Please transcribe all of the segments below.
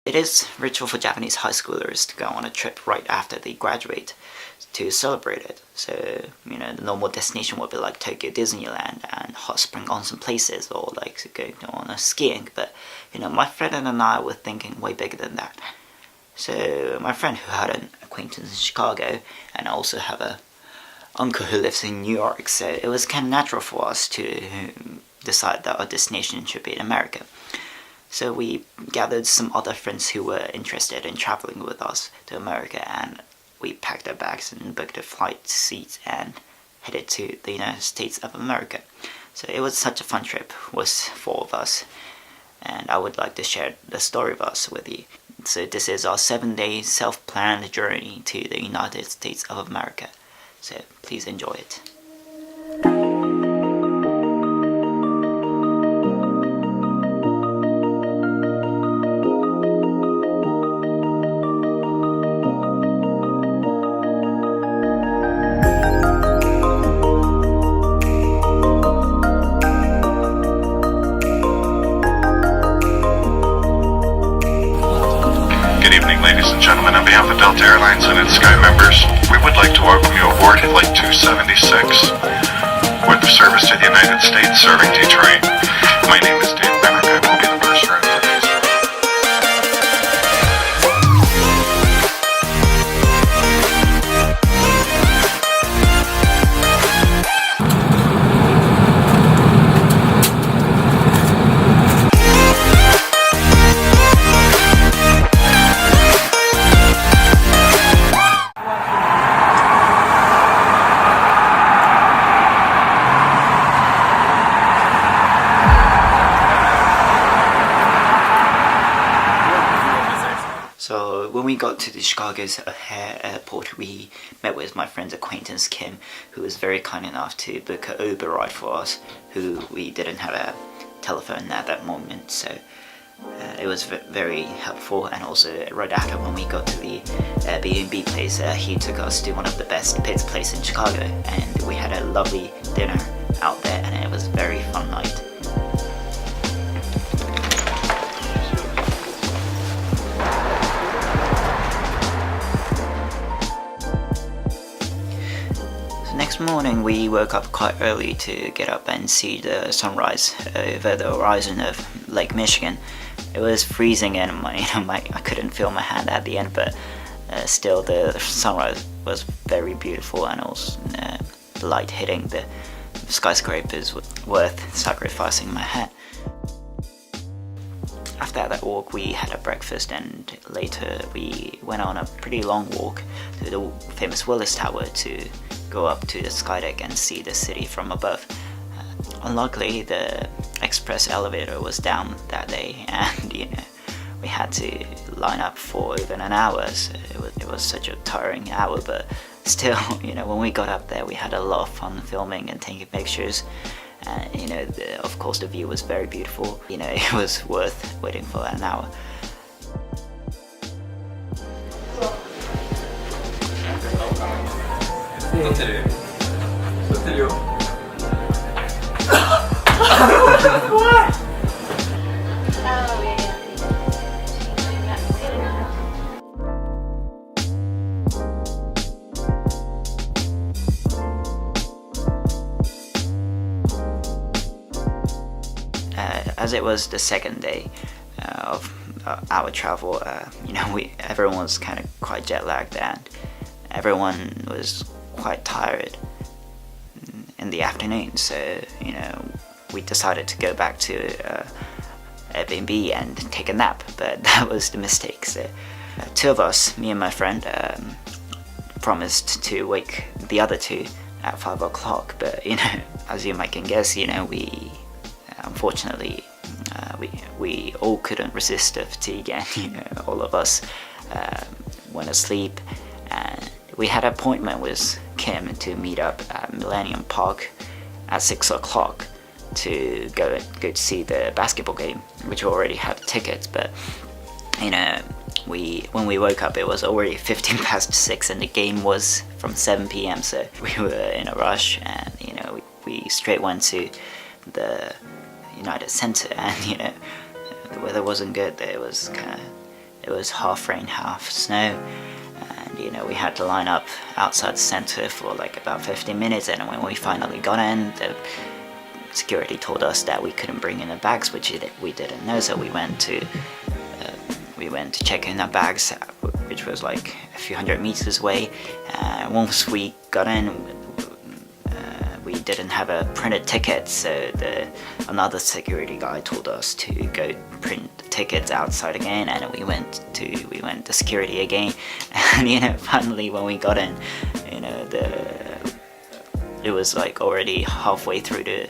It is ritual for Japanese high schoolers to go on a trip right after they graduate to celebrate it. So, the normal destination would be like Tokyo Disneyland and hot spring onsen places, or like going on a skiing. But, my friend and I were thinking way bigger than that. So, my friend who had an acquaintance in Chicago, and I also have a uncle who lives in New York, so it was kind of natural for us to decide that our destination should be in America. So we gathered some other friends who were interested in traveling with us to America, and we packed our bags and booked a flight seat and headed to the United States of America. So it was such a fun trip with 4 of us, and I would like to share the story of us with you. So this is our 7-day self-planned journey to the United States of America. So please enjoy it. Good evening, ladies and gentlemen. On behalf of Delta Airlines and its Sky members, we would like to welcome you aboard Flight 276 with service to the United States serving Detroit. My name is Dave Benrick. I will be the first route for today's flight. So when we got to the Chicago's O'Hare Airport, we met with my friend's acquaintance Kim, who was very kind enough to book an Uber ride for us, who we didn't have a telephone at that moment. So it was very helpful. And also right after, when we got to the Airbnb place, he took us to one of the best pizza places in Chicago, and we had a lovely dinner out there, and it was a very fun night. Next morning we woke up quite early to get up and see the sunrise over the horizon of Lake Michigan. It was freezing, and I couldn't feel my hand at the end, but still the sunrise was very beautiful, and also the light hitting the skyscrapers was worth sacrificing my hat. After that walk, we had a breakfast, and later we went on a pretty long walk to the famous Willis Tower to go up to the skydeck and see the city from above. Unluckily, the express elevator was down that day, and we had to line up for over an hour. So it was such a tiring hour, but still, when we got up there, we had a lot of fun filming and taking pictures. Of course, the view was very beautiful. It was worth waiting for an hour. As it was the second day of our travel, everyone was kind of quite jet lagged, and everyone was quite tired in the afternoon. So we decided to go back to Airbnb and take a nap, but that was the mistake. So 2 of us, me and my friend, promised to wake the other 2 at 5 o'clock, but as you might can guess, we unfortunately we all couldn't resist the fatigue, and all of us went asleep. And we had an appointment with Kim to meet up at Millennium Park at 6 o'clock to go to see the basketball game, which we already had tickets. But when we woke up, it was already 15 past 6, and the game was from 7 p.m. So we were in a rush, and we straight went to the United Center, and the weather wasn't good. It was half rain, half snow. And you know, we had to line up outside the center for like about 15 minutes, and when we finally got in, the security told us that we couldn't bring in the bags, which we didn't know. So we went to check in our bags, which was like a few hundred meters away. Once we got in, we didn't have a printed ticket, so another security guy told us to go print the tickets outside again, and we went to security again. And you know, finally when we got in, you know, it was like already halfway through the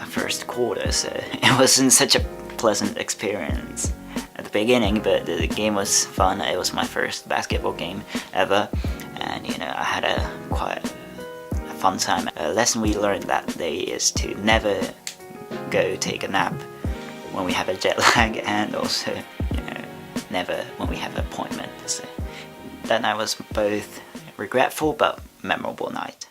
first quarter, so it wasn't such a pleasant experience at the beginning, but the game was fun. It was my first basketball game ever, and you know, I had quite a fun time. A lesson we learned that day is to never go take a nap when we have a jet lag, and also, you know, never when we have an appointment. So that night was both regretful but memorable night.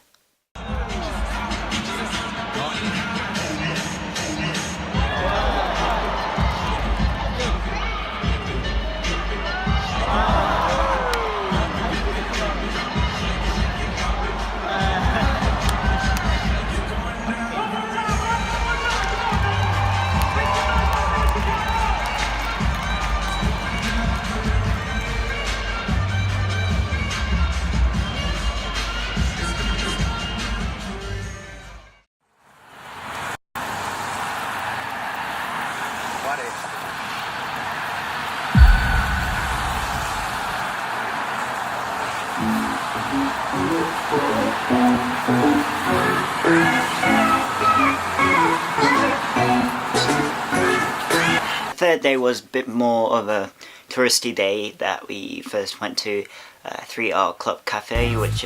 The third day was a bit more of a touristy day. That we first went to 3R Club Cafe, which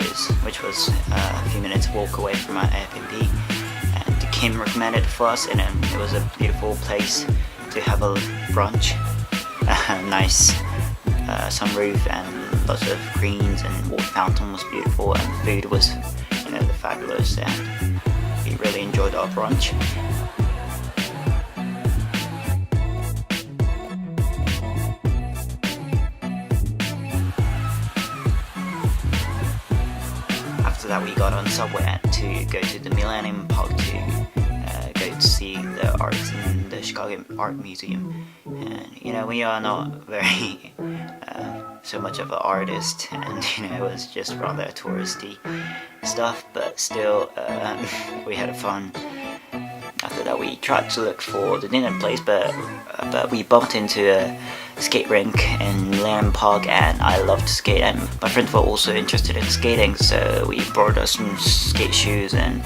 was a few minutes walk away from our Airbnb, and Kim recommended for us, and it was a beautiful place to have a brunch. Nice sunroof and lots of greens, and water fountain was beautiful, and the food was, you know, fabulous, and we really enjoyed our brunch. After that, we got on subway to go to the Millennium Park to go to see the art in the Chicago Art Museum. And you know, we are not very so much of an artist, and you know, it was just rather touristy stuff, but still we had fun. After that, we tried to look for the dinner place, but we bumped into a skate rink in Millennium Park, and I love to skate, and my friends were also interested in skating, so we brought us some skate shoes and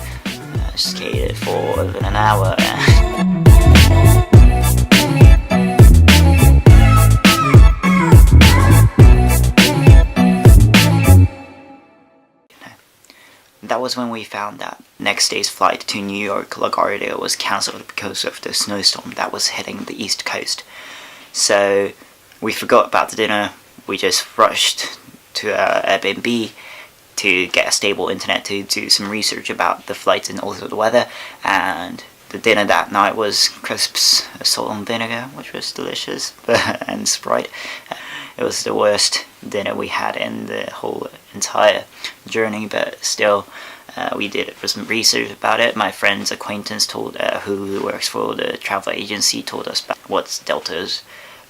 skated for over an hour. That was when we found that next day's flight to New York LaGuardia was cancelled because of the snowstorm that was hitting the East Coast. So we forgot about the dinner. We just rushed to our Airbnb to get a stable internet to do some research about the flights and also the weather. And the dinner that night was crisps, salt and vinegar, which was delicious, and Sprite. It was the worst dinner we had in the whole entire journey, but still, we did some research about it. My friend's acquaintance who works for the travel agency told us about what Delta's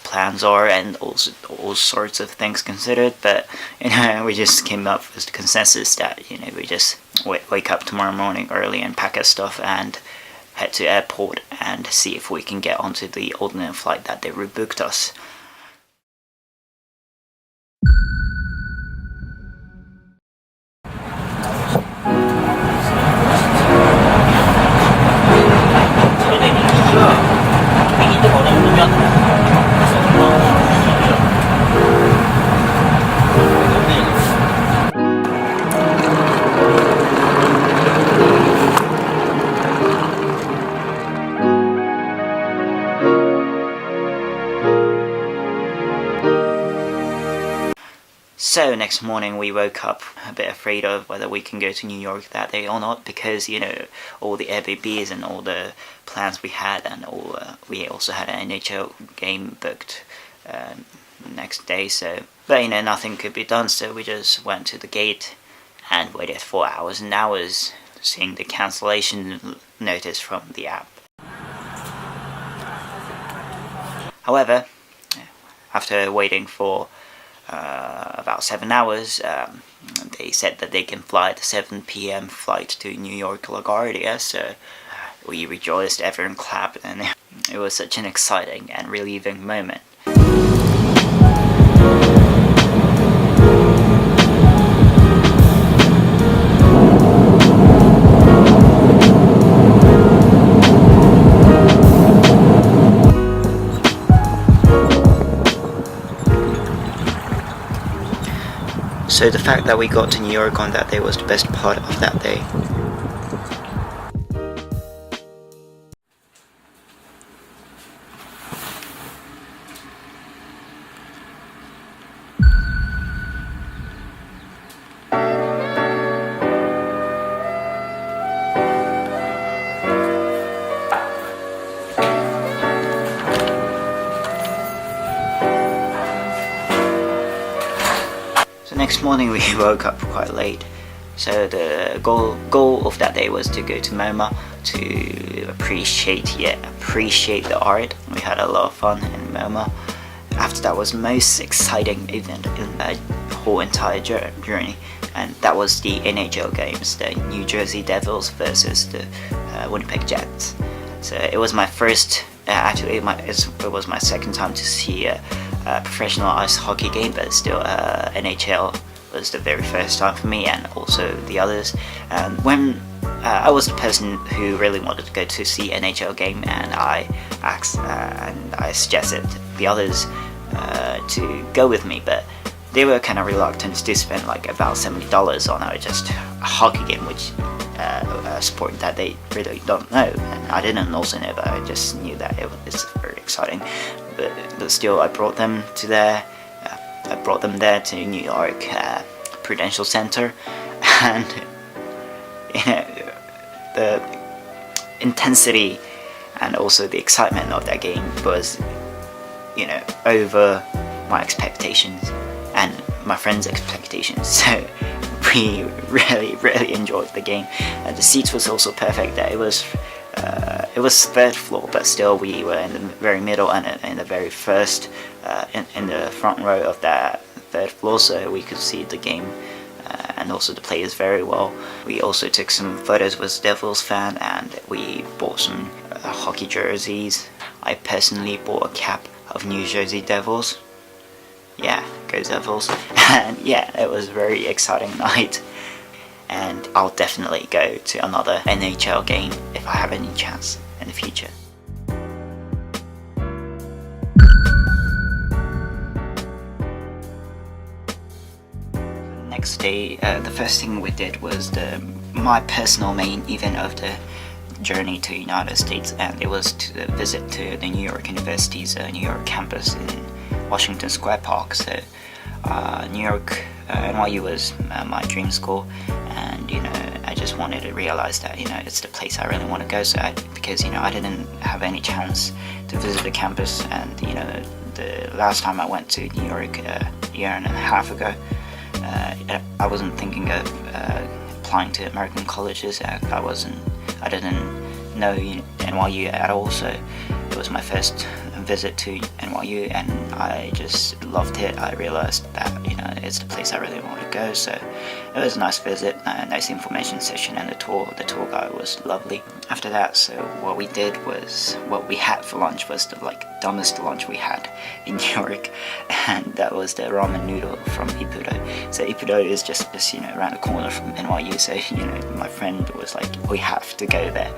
plans are and also all sorts of things considered. But you know, we just came up with the consensus that, you know, we just wake up tomorrow morning early and pack our stuff and head to airport and see if we can get onto the alternate flight that they rebooked us. So next morning we woke up a bit afraid of whether we can go to New York that day or not, because you know, all the Airbnbs and all the plans we had, and we also had an NHL game booked the next day. So, but you know, nothing could be done. So we just went to the gate and waited for hours and hours, seeing the cancellation notice from the app. However, after waiting for about 7 hours, they said that they can fly the 7 p.m. flight to New York LaGuardia, so we rejoiced, everyone clapped, and it was such an exciting and relieving moment. So the fact that we got to New York on that day was the best part of that day. Next morning we woke up quite late, so the goal of that day was to go to MoMA to appreciate the art. We had a lot of fun in MoMA. After that was the most exciting event in the whole entire journey, and that was the NHL games, the New Jersey Devils versus the Winnipeg Jets. So it was my first, it was my second time to see a professional ice hockey game, but still NHL was the very first time for me, and also the others. And when I was the person who really wanted to go to see NHL game, and I asked and I suggested the others to go with me, but they were kind of reluctant to spend like about $70 on just a hockey game, which a sport that they really don't know, and I didn't also know, but I just knew that it was very exciting. But still, I brought them to there. I brought them there to New York Prudential Center, and you know, the intensity and also the excitement of that game was, you know, over my expectations and my friends' expectations. So we really enjoyed the game. The seats was also perfect. That it was third floor, but still we were in the very middle and in the very first, in the front row of that third floor, so we could see the game and also the players very well. We also took some photos with Devils fan, and we bought some hockey jerseys. I personally bought a cap of New Jersey Devils. Yeah, go Devils. And yeah, it was a very exciting night, and I'll definitely go to another NHL game if I have any chance in the future. Next day, the first thing we did was my personal main event of the journey to United States, and it was to visit to the New York University's New York campus in Washington Square Park. So New York, NYU was my dream school, and you know, I just wanted to realize that, you know, it's the place I really want to go. So because you know, I didn't have any chance to visit the campus, and you know, the last time I went to New York a year and a half ago, I wasn't thinking of applying to American colleges. I didn't know NYU at all, so it was my first visit to NYU, and I just loved it. I realized that, you know, it's the place I really want to go. So it was a nice visit, a nice information session, and the tour guide was lovely. After that, so what we had for lunch was the dumbest lunch we had in New York, and that was the ramen noodle from Ippudo. So Ippudo is just you know, around the corner from NYU, so you know, my friend was like, we have to go there.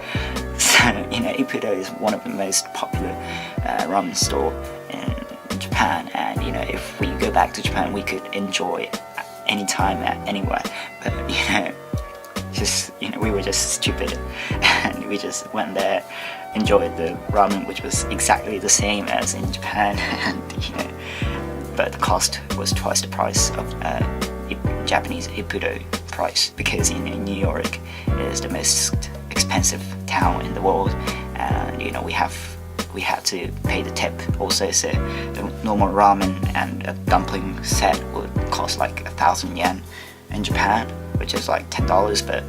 So you know, Ippudo is one of the most popular ramen store in Japan, and you know, if we go back to Japan, we could enjoy it anytime, anywhere. But you know, we were just stupid, and we just went there, enjoyed the ramen, which was exactly the same as in Japan, and you know, but the cost was twice the price of Japanese Ippudo price, because you know, New York is the most expensive town in the world, and you know, we have we had to pay the tip also. So the normal ramen and a dumpling set would cost like 1,000 yen in Japan, which is like $10, but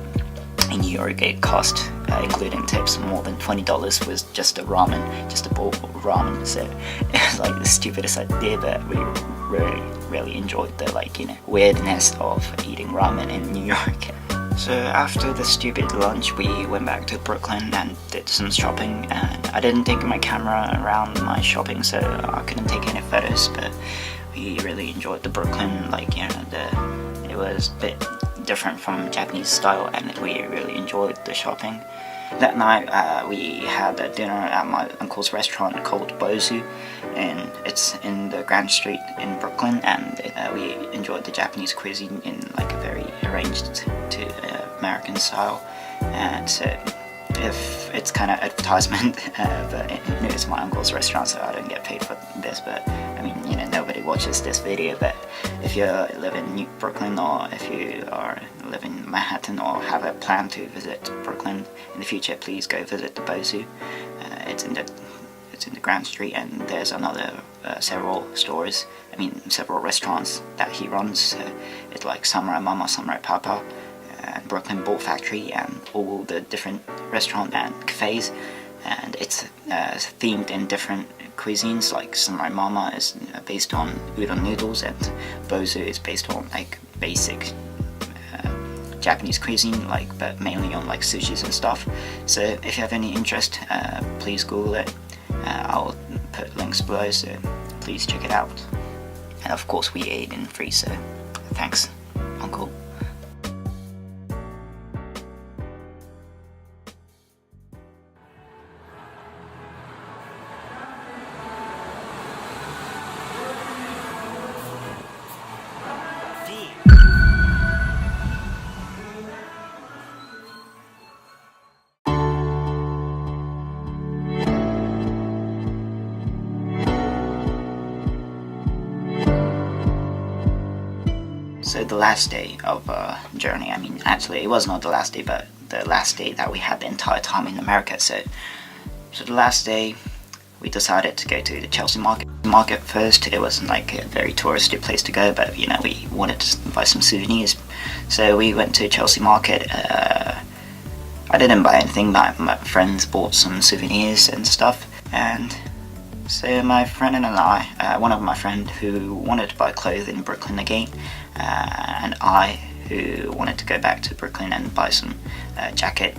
in New York it cost, including tips, more than $20 was just a ramen, just a bowl of ramen. So it was like the stupidest idea, but we really enjoyed the weirdness of eating ramen in New York. So after the stupid lunch, we went back to Brooklyn and did some shopping, and I didn't take my camera around my shopping, so I couldn't take any photos, but we really enjoyed the Brooklyn, it was a bit different from Japanese style, and we really enjoyed the shopping. That night we had a dinner at my uncle's restaurant called Bozu, and it's in the Grand Street in Brooklyn, and we enjoyed the Japanese cuisine in like a very arranged to American style. And so if it's kind of advertisement, but it's my uncle's restaurant, so I don't get paid for this, but I mean, nobody watches this video. But if you live in Brooklyn, or if you live in Manhattan or have a plan to visit Brooklyn in the future, please go visit the Bozu. It's in the Grand Street, and there's another several restaurants that he runs. It's like Samurai Mama, Samurai Papa, and Brooklyn Bolt Factory, and all the different restaurants and cafes, and it's themed in different cuisines. Like Samurai Mama is based on udon noodles, and Bozu is based on like basic Japanese cuisine, but mainly on like sushis and stuff. So if you have any interest, please Google it. I'll put links below, so please check it out. And of course we ate in free, so thanks, Uncle. So the last day of journey, actually it was not the last day, but the last day that we had the entire time in America. So the last day we decided to go to the Chelsea market first. It wasn't like a very touristy place to go, but we wanted to buy some souvenirs. So we went to Chelsea market. I didn't buy anything, but my friends bought some souvenirs and stuff. And so my friend and I, one of my friends who wanted to buy clothes in Brooklyn again, and I who wanted to go back to Brooklyn and buy some jacket,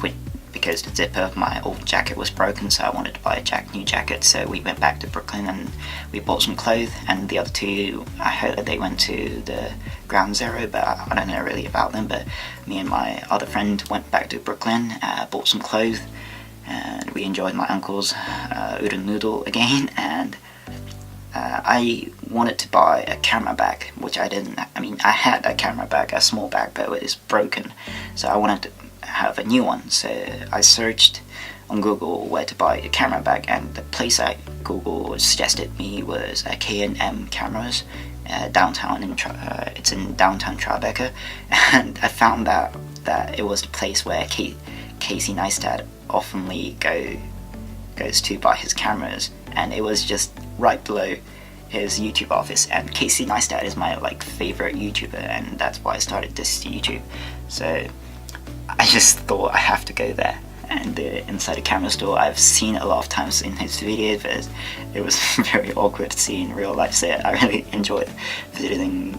because the zipper of my old jacket was broken, so I wanted to buy a new jacket. So we went back to Brooklyn and we bought some clothes, and the other two, I heard that they went to the Ground Zero, but I don't know really about them. But me and my other friend went back to Brooklyn, bought some clothes, and we enjoyed my uncle's udon noodle again. And I wanted to buy a camera bag, which I didn't. I had a camera bag, a small bag, but it was broken, so I wanted to have a new one. So I searched on Google where to buy a camera bag, and the place I Google suggested me was K&M Cameras, downtown it's in downtown Tribeca, and I found that it was the place where Casey Neistat oftenly goes to buy his cameras, and it was just right below his YouTube office. And Casey Neistat is my favorite YouTuber, and that's why I started this YouTube. So I just thought I have to go there. And inside the camera store, I've seen it a lot of times in his videos, but it was very awkward to see in real life. So I really enjoyed visiting.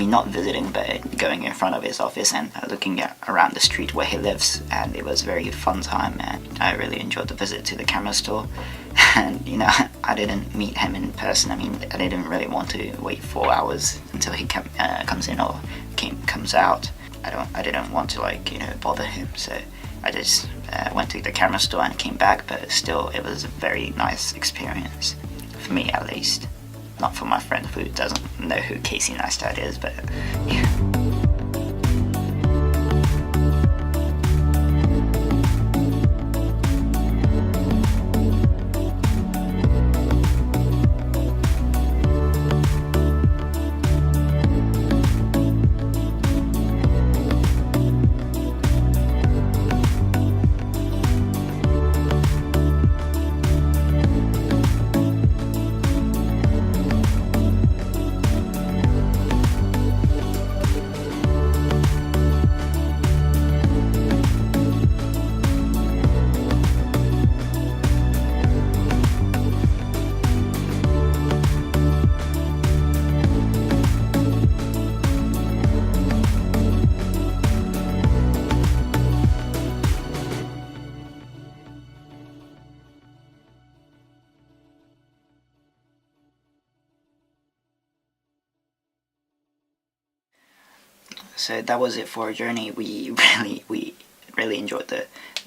Not visiting, but going in front of his office and looking around the street where he lives. And it was a very fun time, and I really enjoyed the visit to the camera store. And I didn't meet him in person. I didn't really want to wait 4 hours until he comes in or comes out. I didn't want to bother him, so I just went to the camera store and came back. But still, it was a very nice experience, for me at least. Not for my friend who doesn't know who Casey Neistat is, but yeah. So that was it for our journey. We really enjoyed the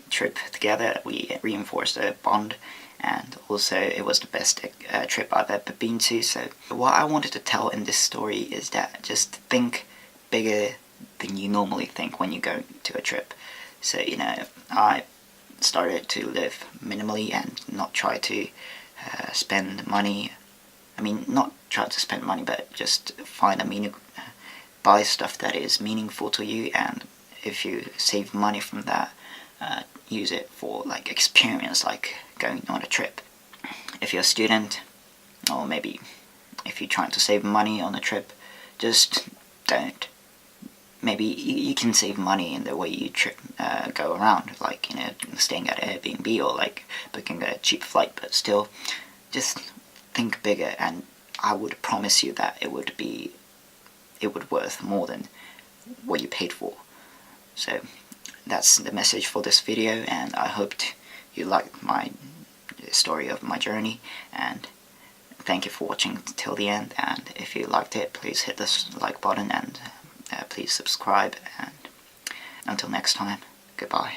trip together. We reinforced a bond, and also it was the best trip I've ever been to. So what I wanted to tell in this story is that just think bigger than you normally think when you go to a trip. So I started to live minimally and not try to spend money. I mean, not try to spend money, but just find a meaning, buy stuff that is meaningful to you, and if you save money from that, use it for like experience, like going on a trip. If you're a student, or maybe if you're trying to save money on a trip, just don't. Maybe you can save money in the way you go around, like staying at Airbnb or like booking a cheap flight, but still, just think bigger, and I would promise you that it would worth more than what you paid for. So that's the message for this video, and I hoped you liked my story of my journey, and thank you for watching till the end. And if you liked it, please hit the like button, and please subscribe, and until next time, goodbye.